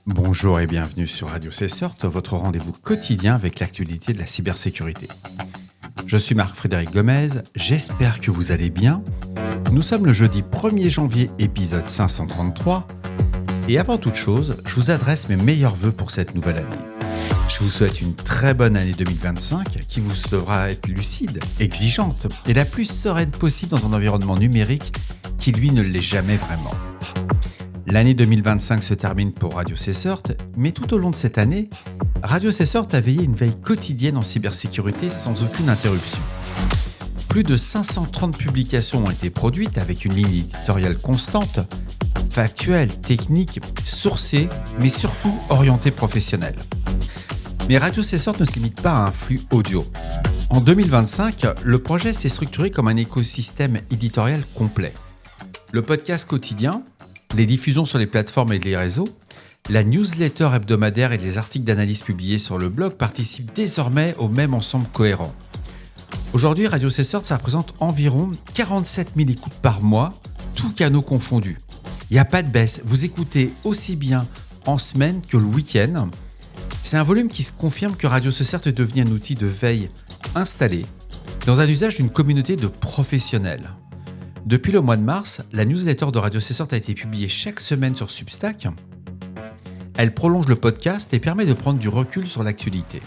Bonjour et bienvenue sur Radio Cessort, votre rendez-vous quotidien avec l'actualité de la cybersécurité. Je suis Marc-Frédéric Gomez, j'espère que vous allez bien. Nous sommes le jeudi 1er janvier, épisode 533. Et avant toute chose, je vous adresse mes meilleurs vœux pour cette nouvelle année. Je vous souhaite une très bonne année 2025 qui vous devra être lucide, exigeante et la plus sereine possible dans un environnement numérique qui lui ne l'est jamais vraiment. L'année 2025 se termine pour Radio Cessort, mais tout au long de cette année, Radio Cessort a veillé une veille quotidienne en cybersécurité sans aucune interruption. Plus de 530 publications ont été produites avec une ligne éditoriale constante, factuelle, technique, sourcée, mais surtout orientée professionnelle. Mais Radio Cessort ne se limite pas à un flux audio. En 2025, le projet s'est structuré comme un écosystème éditorial complet. Le podcast quotidien, les diffusions sur les plateformes et les réseaux, la newsletter hebdomadaire et les articles d'analyse publiés sur le blog participent désormais au même ensemble cohérent. Aujourd'hui, Radio Cessort, ça représente environ 47 000 écoutes par mois, tous canaux confondus. Il n'y a pas de baisse, vous écoutez aussi bien en semaine que le week-end. C'est un volume qui se confirme que Radio Cessort est devenu un outil de veille installé dans un usage d'une communauté de professionnels. Depuis le mois de mars, la newsletter de Radio Cessort a été publiée chaque semaine sur Substack. Elle prolonge le podcast et permet de prendre du recul sur l'actualité.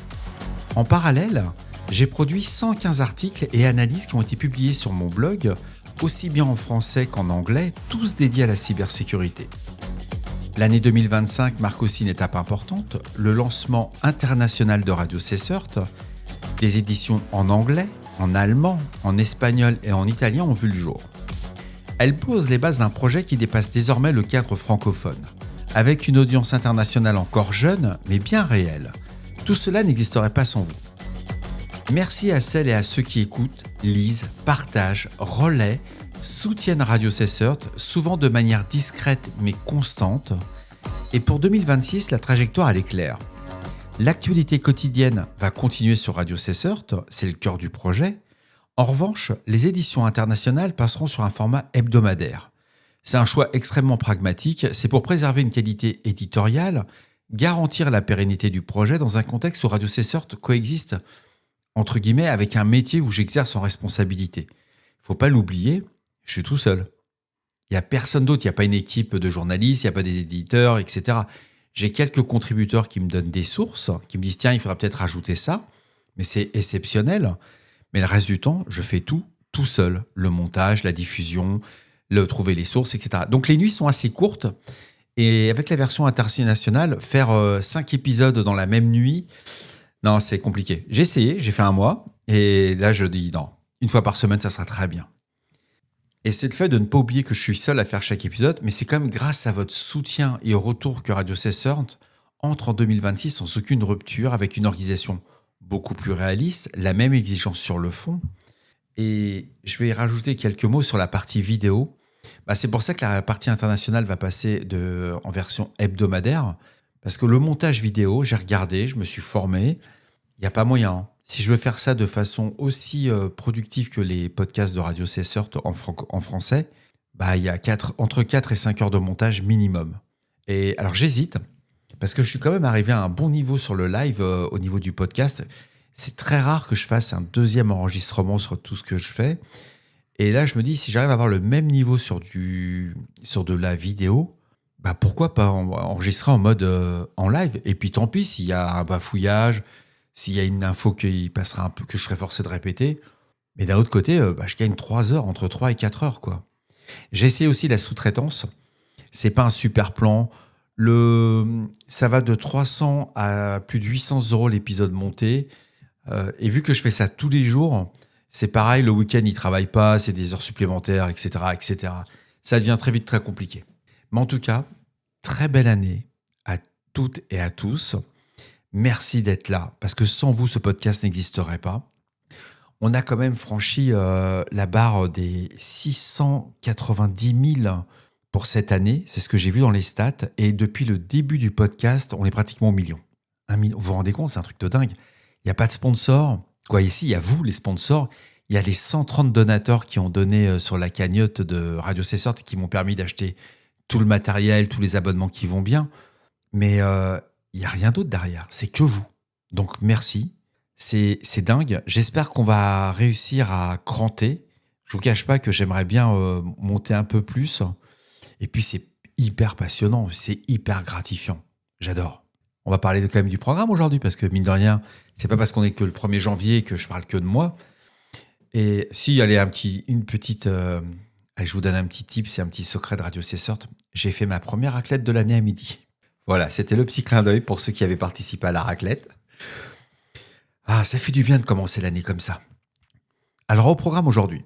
En parallèle, j'ai produit 115 articles et analyses qui ont été publiés sur mon blog, aussi bien en français qu'en anglais, tous dédiés à la cybersécurité. L'année 2025 marque aussi une étape importante, le lancement international de Radio Cessort. Des éditions en anglais, en allemand, en espagnol et en italien ont vu le jour. Elle pose les bases d'un projet qui dépasse désormais le cadre francophone, avec une audience internationale encore jeune, mais bien réelle. Tout cela n'existerait pas sans vous. Merci à celles et à ceux qui écoutent, lisent, partagent, relaient, soutiennent Radio Cessort, souvent de manière discrète mais constante. Et pour 2026, la trajectoire elle est claire. L'actualité quotidienne va continuer sur Radio Cessort, c'est le cœur du projet. En revanche, les éditions internationales passeront sur un format hebdomadaire. C'est un choix extrêmement pragmatique, c'est pour préserver une qualité éditoriale, garantir la pérennité du projet dans un contexte où Radio Cessort coexiste, entre guillemets, avec un métier où j'exerce en responsabilité. Il ne faut pas l'oublier, je suis tout seul. Il n'y a personne d'autre, il n'y a pas une équipe de journalistes, il n'y a pas des éditeurs, etc. J'ai quelques contributeurs qui me donnent des sources, qui me disent « Tiens, il faudra peut-être rajouter ça », mais c'est exceptionnel. Mais le reste du temps, je fais tout seul. Le montage, la diffusion, trouver les sources, etc. Donc les nuits sont assez courtes. Et avec la version internationale, faire 5 épisodes dans la même nuit, non, c'est compliqué. J'ai essayé, j'ai fait un mois. Et là, je dis non, une fois par semaine, ça sera très bien. Et c'est le fait de ne pas oublier que je suis seul à faire chaque épisode, mais c'est quand même grâce à votre soutien et au retour que Radio Cessort entre en 2026 sans aucune rupture, avec une organisation beaucoup plus réaliste, la même exigence sur le fond. Et je vais rajouter quelques mots sur la partie vidéo. C'est pour ça que la partie internationale va passer en version hebdomadaire, parce que le montage vidéo, j'ai regardé, je me suis formé, il n'y a pas moyen. Si je veux faire ça de façon aussi productive que les podcasts de Radio Cessort en français, il y a entre 4 et 5 heures de montage minimum. Et alors j'hésite, parce que je suis quand même arrivé à un bon niveau sur le live au niveau du podcast. C'est très rare que je fasse un deuxième enregistrement sur tout ce que je fais. Et là, je me dis, si j'arrive à avoir le même niveau sur de la vidéo, pourquoi pas enregistrer en mode en live. Et puis tant pis, s'il y a un bafouillage, s'il y a une info qui passera un peu, que je serai forcé de répéter. Mais d'un autre côté, je gagne 3 heures, entre 3 et 4 heures, quoi. J'ai essayé aussi la sous-traitance. C'est pas un super plan. Ça va de 300 à plus de 800 € l'épisode monté. Et vu que je fais ça tous les jours, c'est pareil, le week-end, ils ne travaillent pas, c'est des heures supplémentaires, etc., etc. Ça devient très vite très compliqué. Mais en tout cas, très belle année à toutes et à tous. Merci d'être là, parce que sans vous, ce podcast n'existerait pas. On a quand même franchi la barre des 690 000 pour cette année, c'est ce que j'ai vu dans les stats, et depuis le début du podcast, on est pratiquement au million. 1 million. Vous vous rendez compte, c'est un truc de dingue. Il n'y a pas de sponsor. Ici, il y a vous, les sponsors. Il y a les 130 donateurs qui ont donné sur la cagnotte de Radio Cessort qui m'ont permis d'acheter tout le matériel, tous les abonnements qui vont bien. mais il n'y a rien d'autre derrière. C'est que vous. Donc, merci. C'est dingue. J'espère qu'on va réussir à cranter. Je ne vous cache pas que j'aimerais bien monter un peu plus. Et puis, c'est hyper passionnant. C'est hyper gratifiant. J'adore. On va parler quand même du programme aujourd'hui parce que, mine de rien, c'est pas parce qu'on est que le 1er janvier que je parle que de moi. Et si, allez, une petite... allez, je vous donne un petit tip, c'est un petit secret de Radio C-Sort. J'ai fait ma première raclette de l'année à midi. Voilà, c'était le petit clin d'œil pour ceux qui avaient participé à la raclette. Ah, ça fait du bien de commencer l'année comme ça. Alors, au programme aujourd'hui,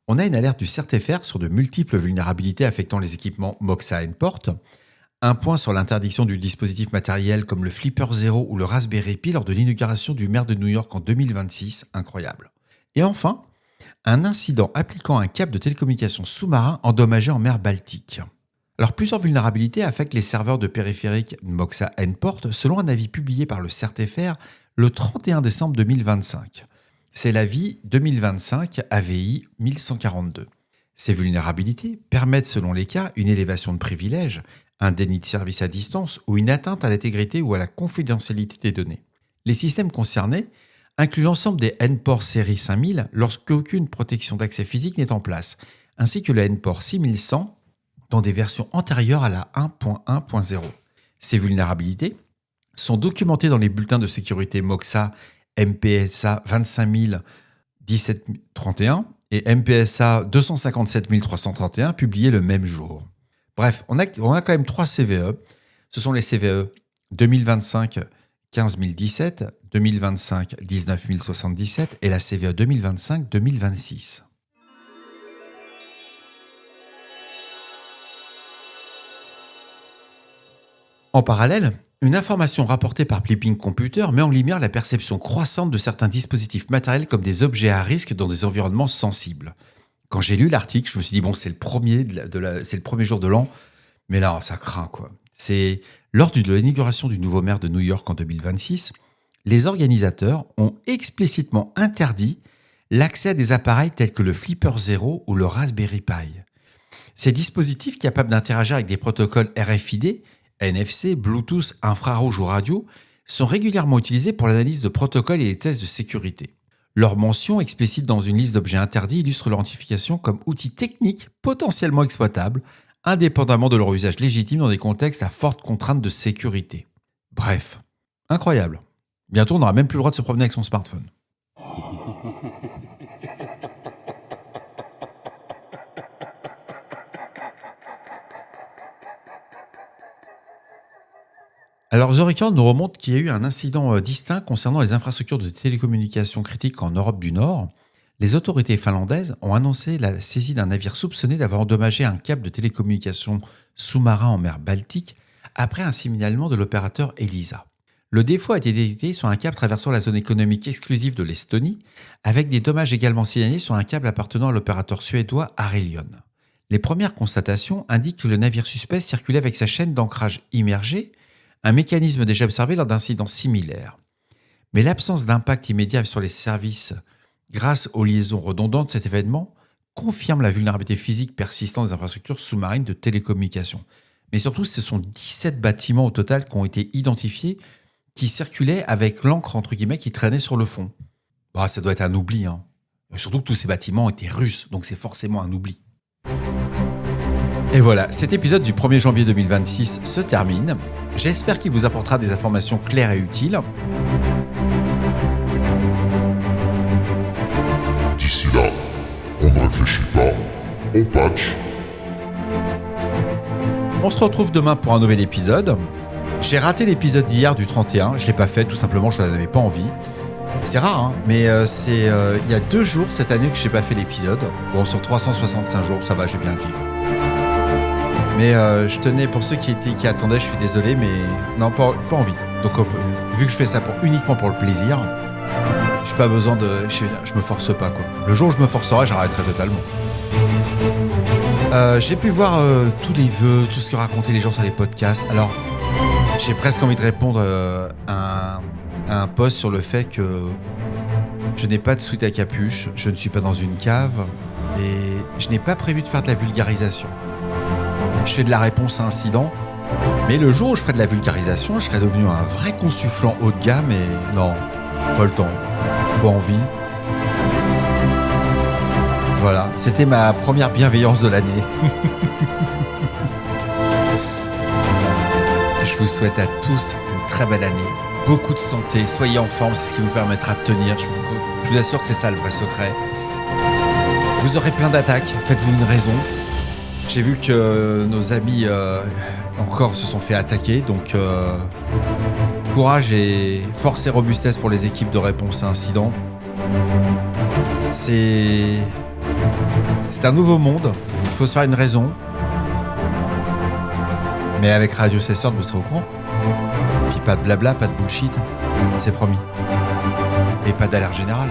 on a une alerte du CERT-FR sur de multiples vulnérabilités affectant les équipements Moxa Endpoint, un point sur l'interdiction du dispositif matériel comme le Flipper Zero ou le Raspberry Pi lors de l'inauguration du maire de New York en 2026, incroyable. Et enfin, un incident appliquant un câble de télécommunication sous-marin endommagé en mer Baltique. Alors, plusieurs vulnérabilités affectent les serveurs de périphériques Moxa Endpoint selon un avis publié par le CERT-FR le 31 décembre 2025. C'est l'avis 2025 AVI 1142. Ces vulnérabilités permettent selon les cas une élévation de privilèges, un déni de service à distance ou une atteinte à l'intégrité ou à la confidentialité des données. Les systèmes concernés incluent l'ensemble des Endpoint série 5000 lorsqu'aucune protection d'accès physique n'est en place, ainsi que le Endpoint 6100 dans des versions antérieures à la 1.1.0. Ces vulnérabilités sont documentées dans les bulletins de sécurité Moxa MPSA 25000 1731 et MPSA 257331 publiés le même jour. Bref, on a quand même 3 CVE. Ce sont les CVE 2025 15017, 2025 19077 et la CVE 2025 2026. En parallèle, une information rapportée par Blipping Computer met en lumière la perception croissante de certains dispositifs matériels comme des objets à risque dans des environnements sensibles. Quand j'ai lu l'article, je me suis dit, bon, c'est le premier jour de l'an, mais là, ça craint, quoi. C'est lors de l'inauguration du nouveau maire de New York en 2026, les organisateurs ont explicitement interdit l'accès à des appareils tels que le Flipper Zero ou le Raspberry Pi. Ces dispositifs capables d'interagir avec des protocoles RFID, NFC, Bluetooth, infrarouge ou radio sont régulièrement utilisés pour l'analyse de protocoles et les tests de sécurité. Leur mention explicite dans une liste d'objets interdits illustre leur identification comme outil technique potentiellement exploitable, indépendamment de leur usage légitime dans des contextes à forte contrainte de sécurité. Bref, incroyable. Bientôt, on n'aura même plus le droit de se promener avec son smartphone. Alors, The Record nous remonte qu'il y a eu un incident distinct concernant les infrastructures de télécommunications critiques en Europe du Nord. Les autorités finlandaises ont annoncé la saisie d'un navire soupçonné d'avoir endommagé un câble de télécommunications sous-marin en mer Baltique après un signalement de l'opérateur Elisa. Le défaut a été détecté sur un câble traversant la zone économique exclusive de l'Estonie, avec des dommages également signalés sur un câble appartenant à l'opérateur suédois Arelion. Les premières constatations indiquent que le navire suspect circulait avec sa chaîne d'ancrage immergée, un mécanisme déjà observé lors d'incidents similaires. Mais l'absence d'impact immédiat sur les services grâce aux liaisons redondantes de cet événement confirme la vulnérabilité physique persistante des infrastructures sous-marines de télécommunications. Mais surtout, ce sont 17 bâtiments au total qui ont été identifiés qui circulaient avec l'encre entre guillemets qui traînait sur le fond. Bah, ça doit être un oubli. Surtout que tous ces bâtiments étaient russes, donc c'est forcément un oubli. Et voilà, cet épisode du 1er janvier 2026 se termine. J'espère qu'il vous apportera des informations claires et utiles. D'ici là, on ne réfléchit pas, on patch. On se retrouve demain pour un nouvel épisode. J'ai raté l'épisode d'hier du 31, je ne l'ai pas fait, tout simplement, je n'en avais pas envie. C'est rare, mais c'est il y a 2 jours cette année que je n'ai pas fait l'épisode. Bon, sur 365 jours, ça va, je vais bien le vivre. Mais je tenais, pour ceux qui attendaient, je suis désolé, mais non, pas envie. Donc vu que je fais ça uniquement pour le plaisir, je n'ai pas besoin de... Je me force pas, quoi. Le jour où je me forcerai, j'arrêterai totalement. J'ai pu voir tous les vœux, tout ce que racontaient les gens sur les podcasts. Alors, j'ai presque envie de répondre à un post sur le fait que je n'ai pas de sweat à capuche, je ne suis pas dans une cave et je n'ai pas prévu de faire de la vulgarisation. Je fais de la réponse à incident. Mais le jour où je ferai de la vulgarisation, je serai devenu un vrai consultant haut de gamme et non, pas le temps, pas envie. Voilà, c'était ma première bienveillance de l'année. Je vous souhaite à tous une très belle année, beaucoup de santé, soyez en forme, c'est ce qui vous permettra de tenir. Je vous assure que c'est ça le vrai secret. Vous aurez plein d'attaques, faites-vous une raison. J'ai vu que nos amis encore se sont fait attaquer, donc courage et force et robustesse pour les équipes de réponse à incidents. C'est un nouveau monde, il faut se faire une raison. Mais avec Radio C-Sort, vous serez au courant. Puis pas de blabla, pas de bullshit, c'est promis. Et pas d'alerte générale.